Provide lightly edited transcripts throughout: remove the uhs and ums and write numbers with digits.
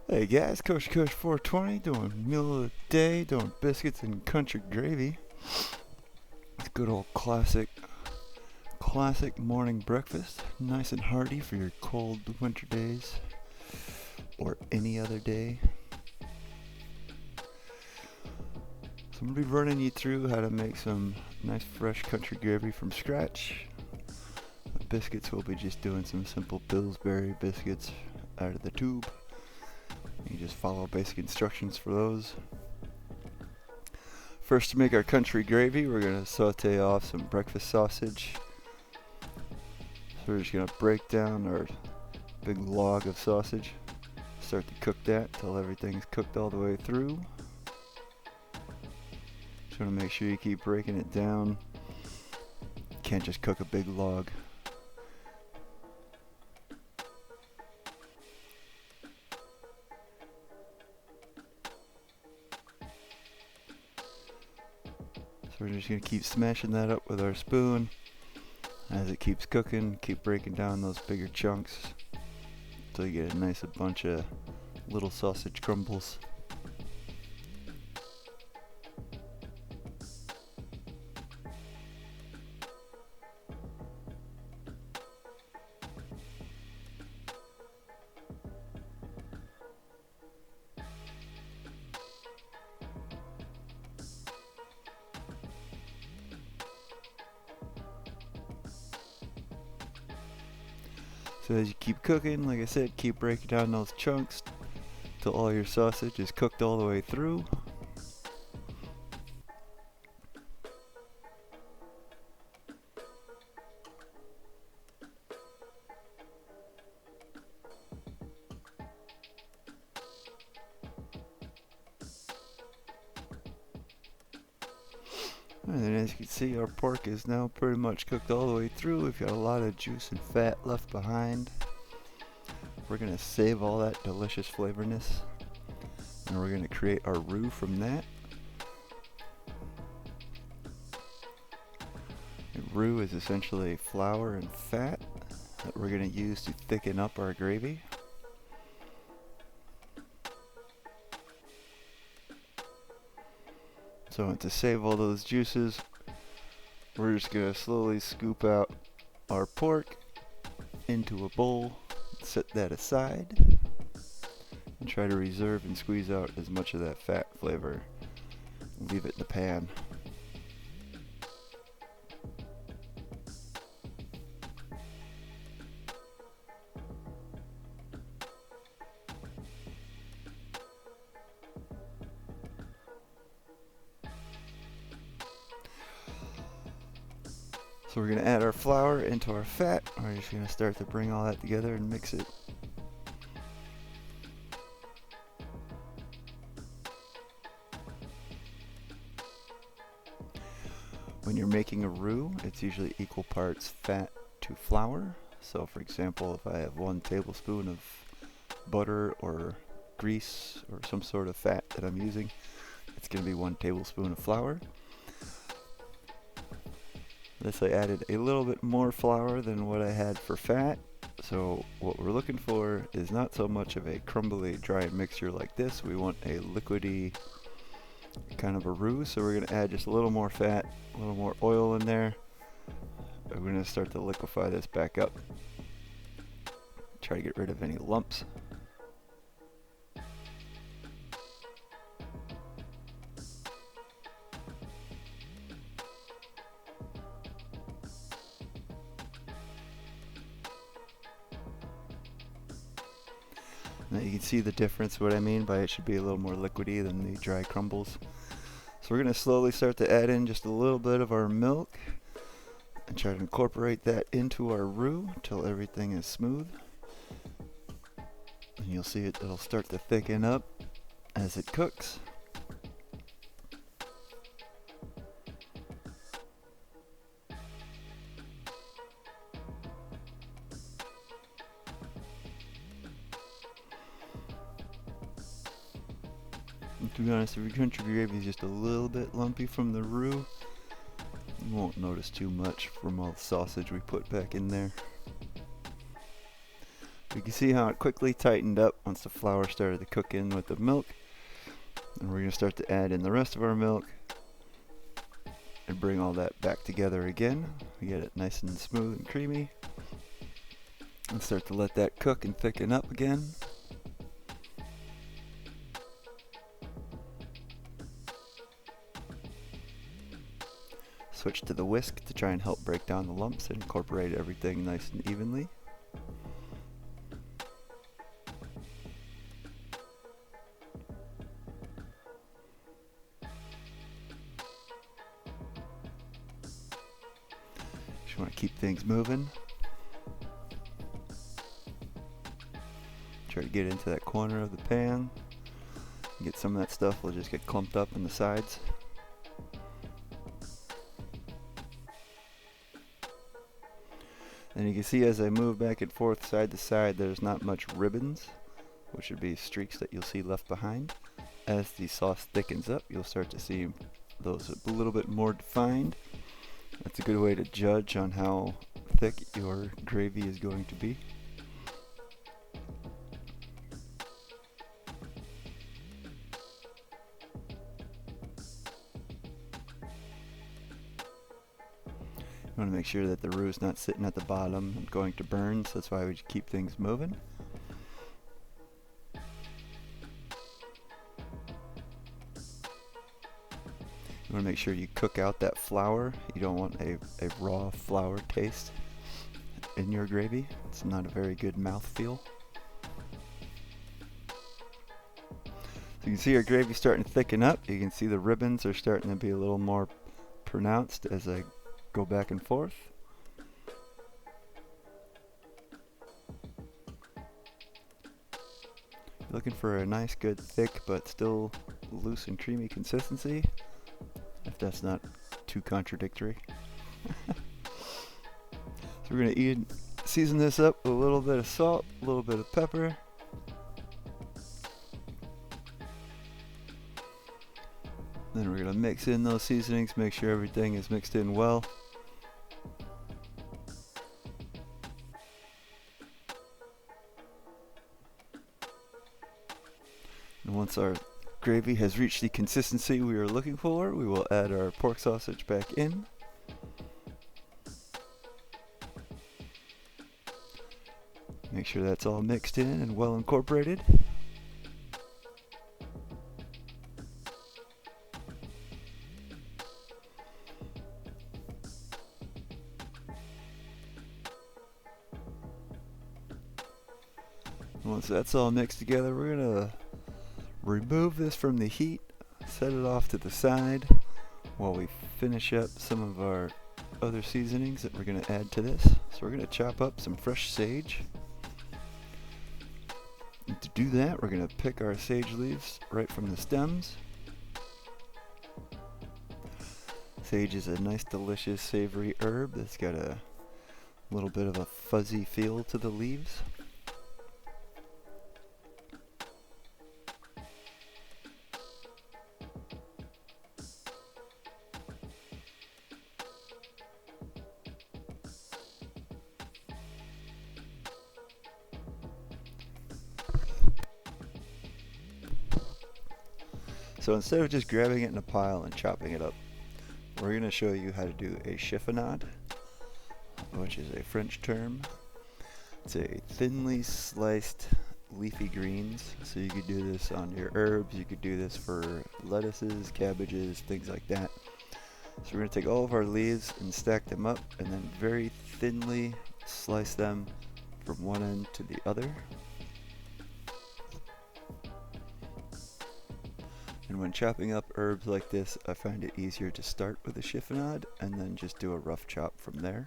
Hey guys, Coach 420 doing meal of the day, doing biscuits and country gravy. It's good old classic morning breakfast, nice and hearty for your cold winter days or any other day. So I'm going to be running you through how to make some nice fresh country gravy from scratch. The biscuits, we'll be just doing some simple Pillsbury biscuits out of the tube. You just follow basic instructions for those. First, to make our country gravy, we're going to saute off some breakfast sausage. So we're just going to break down our big log of sausage. Start to cook that until everything's cooked all the way through. Just want to make sure you keep breaking it down. You can't just cook a big log. So we're just going to keep smashing that up with our spoon. As it keeps cooking, keep breaking down those bigger chunks until you get a nice bunch of little sausage crumbles. So as you keep cooking, like I said, keep breaking down those chunks till all your sausage is cooked all the way through. And then as you can see, our pork is now pretty much cooked all the way through. We've got a lot of juice and fat left behind. We're going to save all that delicious flavorness, and we're going to create our roux from that. And roux is essentially flour and fat that we're going to use to thicken up our gravy. So to save all those juices, we're just going to slowly scoop out our pork into a bowl, set that aside, and try to reserve and squeeze out as much of that fat flavor. Leave it in the pan. So we're going to add our flour into our fat. We're just going to start to bring all that together and mix it. When you're making a roux, it's usually equal parts fat to flour. So for example, if I have 1 tablespoon of butter or grease or some sort of fat that I'm using, it's going to be 1 tablespoon of flour. This I added a little bit more flour than what I had for fat. So what we're looking for is not so much of a crumbly dry mixture like this. We want a liquidy kind of a roux. So we're going to add just a little more fat, a little more oil in there. We're going to start to liquefy this back up. Try to get rid of any lumps. Now you can see the difference. What I mean by it should be a little more liquidy than the dry crumbles. So we're going to slowly start to add in just a little bit of our milk and try to incorporate that into our roux until everything is smooth. And you'll see it'll start to thicken up as it cooks. And to be honest, if your country gravy is just a little bit lumpy from the roux, you won't notice too much from all the sausage we put back in there. You can see how it quickly tightened up once the flour started to cook in with the milk. And we're going to start to add in the rest of our milk and bring all that back together again. We get it nice and smooth and creamy. And start to let that cook and thicken up again. Switch to the whisk to try and help break down the lumps and incorporate everything nice and evenly. Just want to keep things moving. Try to get into that corner of the pan. Get some of that stuff will just get clumped up in the sides. And you can see as I move back and forth side to side, there's not much ribbons, which would be streaks that you'll see left behind. As the sauce thickens up, you'll start to see those a little bit more defined. That's a good way to judge on how thick your gravy is going to be. You want to make sure that the roux is not sitting at the bottom and going to burn, so that's why we keep things moving. You want to make sure you cook out that flour. You don't want a raw flour taste in your gravy. It's not a very good mouthfeel. So you can see our gravy starting to thicken up. You can see the ribbons are starting to be a little more pronounced as I go back and forth. Looking for a nice, good, thick, but still loose and creamy consistency, if that's not too contradictory. So we're going to season this up with a little bit of salt, a little bit of pepper. Then we're going to mix in those seasonings, make sure everything is mixed in well. And once our gravy has reached the consistency we are looking for, we will add our pork sausage back in. Make sure that's all mixed in and well incorporated. Once that's all mixed together, we're going to remove this from the heat, set it off to the side while we finish up some of our other seasonings that we're going to add to this. So we're going to chop up some fresh sage. And to do that, we're going to pick our sage leaves right from the stems. Sage is a nice, delicious, savory herb that's got a little bit of a fuzzy feel to the leaves. So instead of just grabbing it in a pile and chopping it up, we're going to show you how to do a chiffonade, which is a French term. It's a thinly sliced leafy greens. So you could do this on your herbs, you could do this for lettuces, cabbages, things like that. So we're going to take all of our leaves and stack them up and then very thinly slice them from one end to the other. And when chopping up herbs like this, I find it easier to start with a chiffonade and then just do a rough chop from there.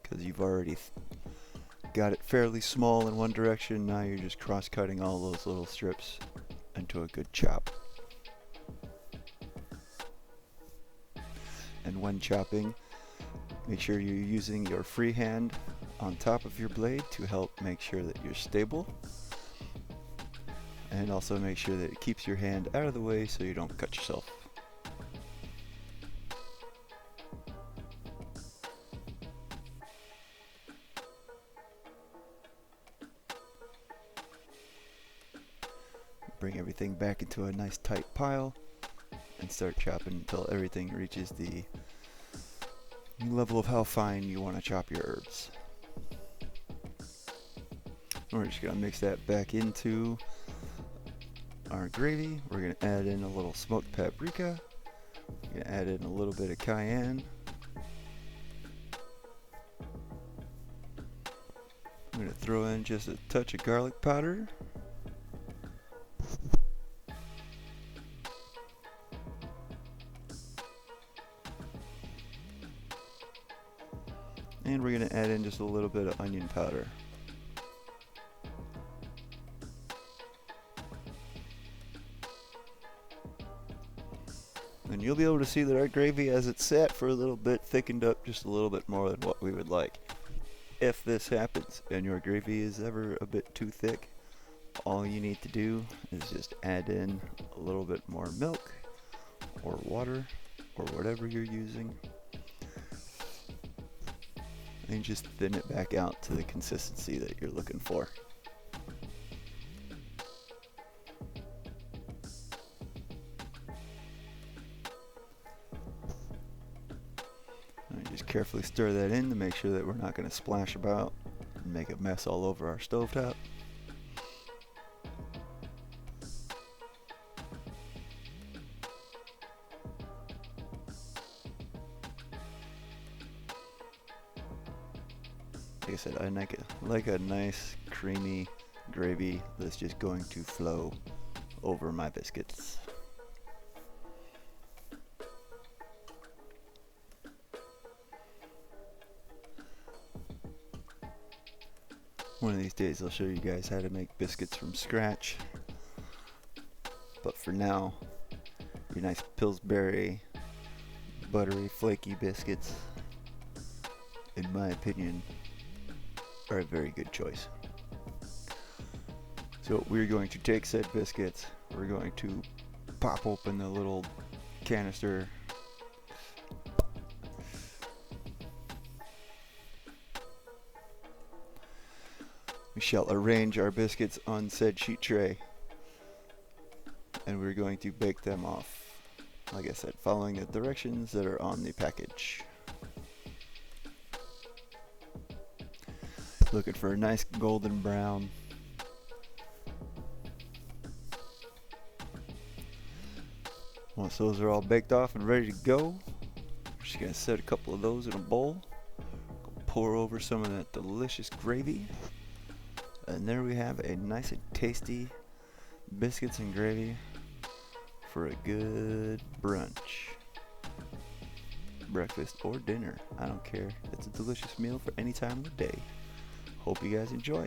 Because you've already got it fairly small in one direction, now you're just cross-cutting all those little strips into a good chop. And when chopping, make sure you're using your free hand on top of your blade to help make sure that you're stable. And also make sure that it keeps your hand out of the way so you don't cut yourself. Bring everything back into a nice tight pile and start chopping until everything reaches the level of how fine you want to chop your herbs. We're just going to mix that back into our gravy. We're going to add in a little smoked paprika. We're going to add in a little bit of cayenne. I'm going to throw in just a touch of garlic powder. And we're going to add in just a little bit of onion powder. And you'll be able to see that our gravy, as it sat for a little bit, thickened up just a little bit more than what we would like. If this happens and your gravy is ever a bit too thick, all you need to do is just add in a little bit more milk or water or whatever you're using, and just thin it back out to the consistency that you're looking for. And just carefully stir that in to make sure that we're not going to splash about and make a mess all over our stovetop. Like I said, I like a nice creamy gravy that's just going to flow over my biscuits. One of these days I'll show you guys how to make biscuits from scratch. But for now, your nice Pillsbury buttery flaky biscuits, in my opinion, are a very good choice. So we're going to take said biscuits, we're going to pop open the little canister, we shall arrange our biscuits on said sheet tray, and we're going to bake them off, like I said, following the directions that are on the package. Looking for a nice golden brown. Once those are all baked off and ready to go, we're just gonna set a couple of those in a bowl, pour over some of that delicious gravy, and there we have a nice and tasty biscuits and gravy for a good brunch, breakfast, or dinner. I don't care. It's a delicious meal for any time of the day. Hope you guys enjoy.